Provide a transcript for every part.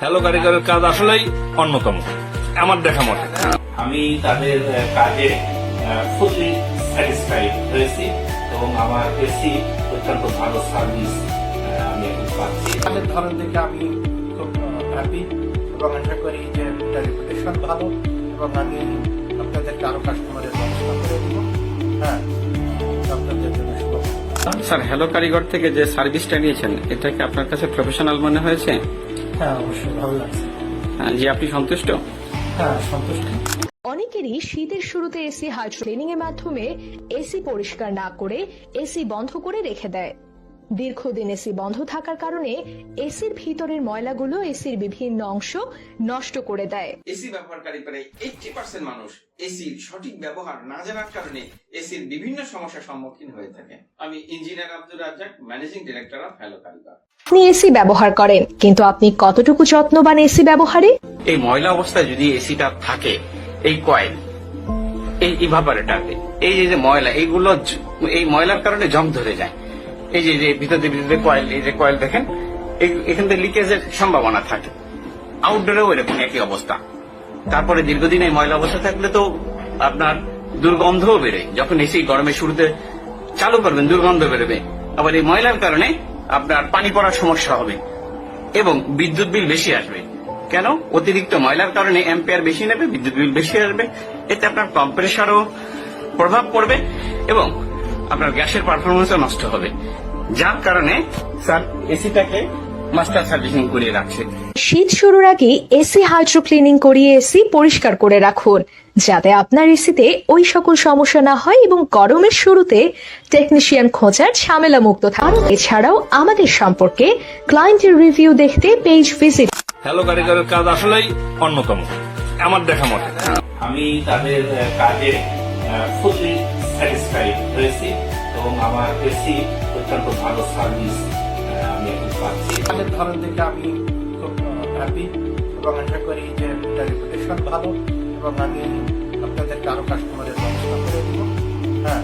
Hello কারিগরের কাজ আসলেই অন্যতম আমার দেখা মতে। আমি তাদের কাজে ফুললি স্যাটিসফাইড হয়েছি এবং আমার এসি অত্যন্ত ভালো সার্ভিস আমি এখন পাচ্ছি। কাজের ধরন থেকে আমি খুব হ্যাপি এবং আশা করি যে এটা রেপুটেশন ভালো এবং আমি আপনাদেরকে আরো কাস্টমারের ব্যবস্থা করে দিব। হ্যাঁ, আপনাদের জন্য শুভকামনা। স্যার, হ্যালো কারিগর থেকে যে সার্ভিসটা নিয়েছেন এটা কি আপনার কাছে প্রফেশনাল মনে হয়েছে? হ্যাঁ, অবশ্যই ভালো লাগছে। জি, আপনি সন্তুষ্ট? হ্যাঁ, সন্তুষ্ট। অনেকেরই শীতের শুরুতে এসি হাইড্রো ক্লিনিং এর মাধ্যমে এসি পরিষ্কার না করে এসি বন্ধ করে রেখে দেয়। দীর্ঘদিন এসি বন্ধ থাকার কারণে এসির ভিতরের ময়লাগুলো এসির বিভিন্ন অংশ নষ্ট করে দেয়। এসি ব্যবহারকারী প্রায় 80% মানুষ এসির সঠিক ব্যবহার না জানার কারণে এসির বিভিন্ন সমস্যার সম্মুখীন হয়ে থাকে। আমি engineer Abdur Razzak, managing director of hello Karigor. আপনি এসি ব্যবহার করেন, কিন্তু আপনি কতটুকু যত্নবান এসি ব্যবহারে? এই ময়লা অবস্থায় যদি এসিটা থাকে, এই কয়েল, এই ইভাপারেটর, এই যে ময়লা, এইগুলো এই ময়লার কারণে জং ধরে যায়। এই যে ভিতরে কয়েল, এই যে কয়েল দেখেন, এখান থেকে লিকেজের সম্ভাবনা থাকে। আউটডোরেও এরকম একই অবস্থা। তারপরে দীর্ঘদিন এই ময়লা অবস্থা থাকলে তো আপনার দুর্গন্ধও বেরোয়। যখন এসি গরমের শুরুতে চালু করবেন, দুর্গন্ধ বেরোবে। আবার এই ময়লার কারণে আপনার পানি পড়ার সমস্যা হবে এবং বিদ্যুৎ বিল বেশি আসবে। কেন? অতিরিক্ত ময়লার কারণে অ্যাম্পিয়ার বেশি নেবে, বিদ্যুৎ বিল বেশি আসবে। এতে আপনার কম্প্রেসারও প্রভাব পড়বে এবং আপনার গ্যাসের পারফরমেন্সও নষ্ট হবে। যার কারণে স্যার এসিটাকে মাস্টার সার্ভিসিং করিয়ে রাখছে। শীত শুরুর আগে এসি হাইড্রো ক্লিনিং করিয়ে এসি পরিষ্কার করে রাখুন, যাতে আপনার এসিতে ওই সকল সমস্যা না হয় এবং গরমের শুরুতে টেকনিশিয়ান খোঁজার ঝামেলা মুক্ত থাকুন। এছাড়াও আমাদের সম্পর্কে ক্লায়েন্টের রিভিউ দেখতে পেজ ভিজিট। হ্যালো কারিগরের কাজ আসলেই অন্যতম আমার দেখা মতে। আমি তাদের কাজে ফুললি স্যাটিসফাইড হয়েছি এবং আমার এসি অত্যন্ত ভালো সার্ভিস আমি এখন পাচ্ছি। কাজের ধরন থেকে আমি খুব হ্যাপি এবং আশা করি যে এটা রেপুটেশন ভালো এবং আমি আপনাদেরকে আরো কাস্টমারের ব্যবস্থা করে দিব। হ্যাঁ,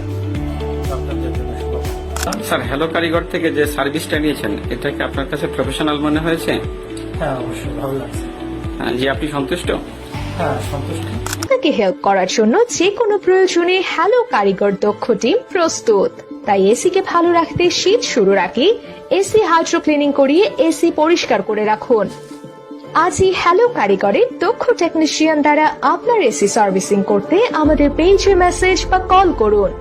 আপনাদের জন্য শুভকামনা। স্যার, হ্যালো কারিগর থেকে যে সার্ভিসটা নিয়েছেন এটা কি আপনার কাছে প্রফেশনাল মনে হয়েছে? হ্যাঁ, অবশ্যই ভালো লাগছে। জি, আপনি সন্তুষ্ট? হ্যাঁ, সন্তুষ্ট। আপনাকে হেল্প করার জন্য যে কোনো প্রয়োজনে হ্যালো কারিগর দক্ষ টিম প্রস্তুত। তাই এসিকে ভালো রাখতে শীত শুরুর আগে এসি হাইড্রো ক্লিনিং করিয়ে এসি পরিষ্কার করে রাখুন। আজই হ্যালো কারিগরের দক্ষ টেকনিশিয়ান দ্বারা আপনার এসি সার্ভিসিং করতে আমাদের পেজে মেসেজ বা কল করুন।